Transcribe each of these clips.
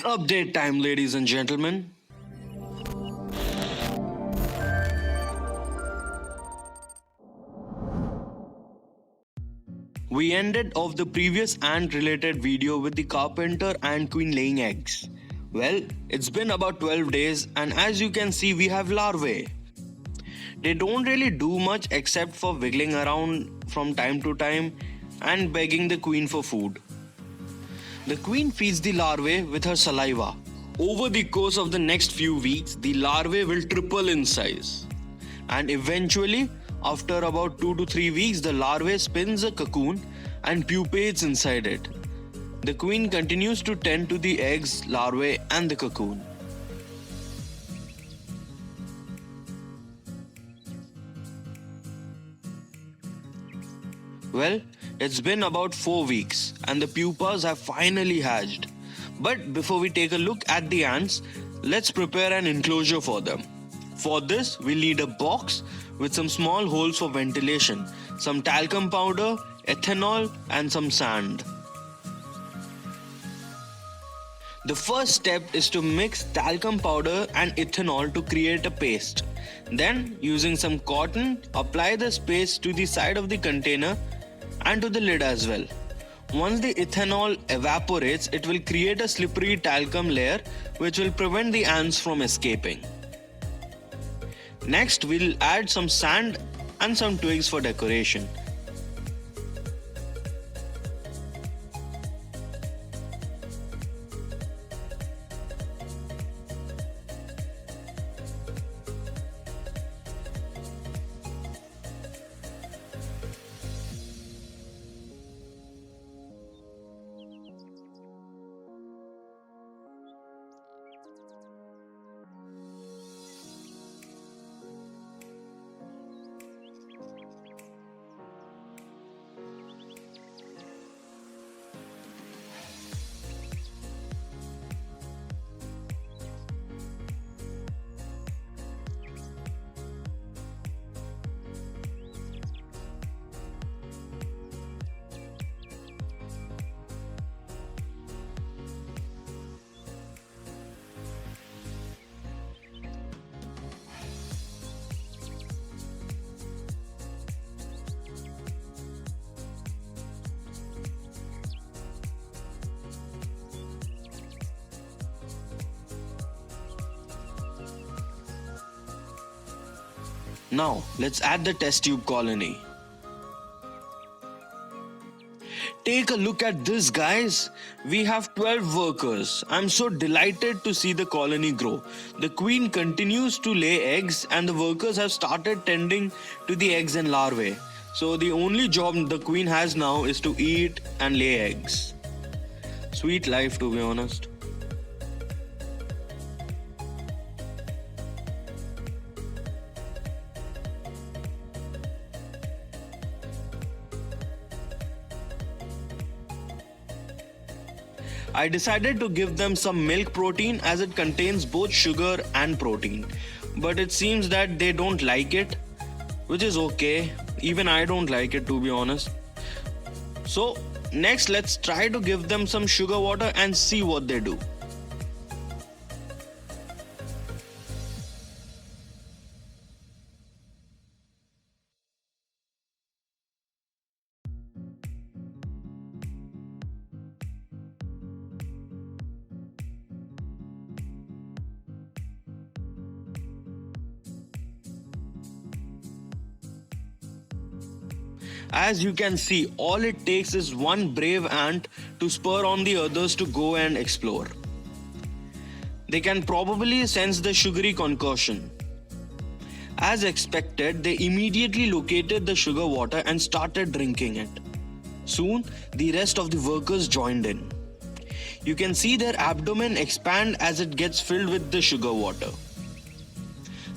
Update time, ladies and gentlemen. We ended off the previous ant related video with the carpenter ant queen laying eggs. Well, it's been about 12 days, and as you can see, we have larvae. They don't really do much except for wiggling around from time to time and begging the queen for food. The queen feeds the larvae with her saliva. Over the course of the next few weeks, the larvae will triple in size. And eventually, after about 2 to 3 weeks, the larvae spins a cocoon and pupates inside it. The queen continues to tend to the eggs, larvae, and the cocoon. Well, it's been about 4 weeks and the pupas have finally hatched. But before we take a look at the ants, let's prepare an enclosure for them. For this, we'll need a box with some small holes for ventilation, some talcum powder, ethanol, and some sand. The first step is to mix talcum powder and ethanol to create a paste. Then, using some cotton, apply this paste to the side of the container and to the lid as well. Once the ethanol evaporates, it will create a slippery talcum layer which will prevent the ants from escaping. Next, we'll add some sand and some twigs for decoration. Now, let's add the test tube colony. Take a look at this, guys. We have 12 workers. I'm so delighted to see the colony grow. The queen continues to lay eggs and the workers have started tending to the eggs and larvae. So the only job the queen has now is to eat and lay eggs. Sweet life, to be honest. I decided to give them some milk protein as it contains both sugar and protein. But it seems that they don't like it, which is okay. Even I don't like it, to be honest. So next, let's try to give them some sugar water and see what they do. As you can see, all it takes is one brave ant to spur on the others to go and explore. They can probably sense the sugary concoction. As expected, they immediately located the sugar water and started drinking it. Soon, the rest of the workers joined in. You can see their abdomen expand as it gets filled with the sugar water.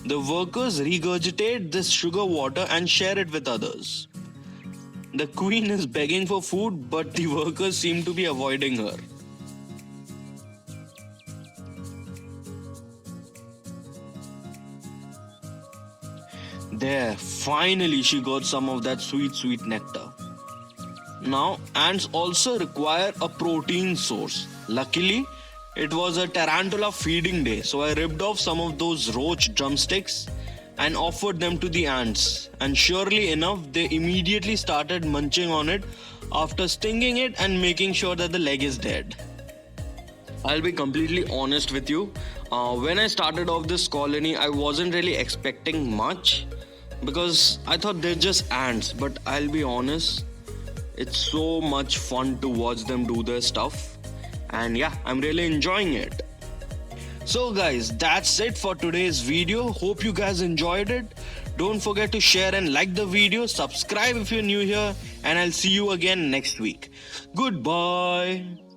The workers regurgitate this sugar water and share it with others. The queen is begging for food, but the workers seem to be avoiding her. There, finally she got some of that sweet nectar. Now, ants also require a protein source. Luckily, It was a tarantula feeding day, so I ripped off some of those roach drumsticks and offered them to the ants. And surely enough, they immediately started munching on it after stinging it and making sure that the leg is dead. I'll be completely honest with you. When I started off this colony, I wasn't really expecting much because I thought they're just ants. But I'll be honest, it's so much fun to watch them do their stuff. And yeah, I'm really enjoying it. So guys, that's it for today's video. Hope you guys enjoyed it. Don't forget to share and like the video. Subscribe if you're new here. And I'll see you again next week. Goodbye.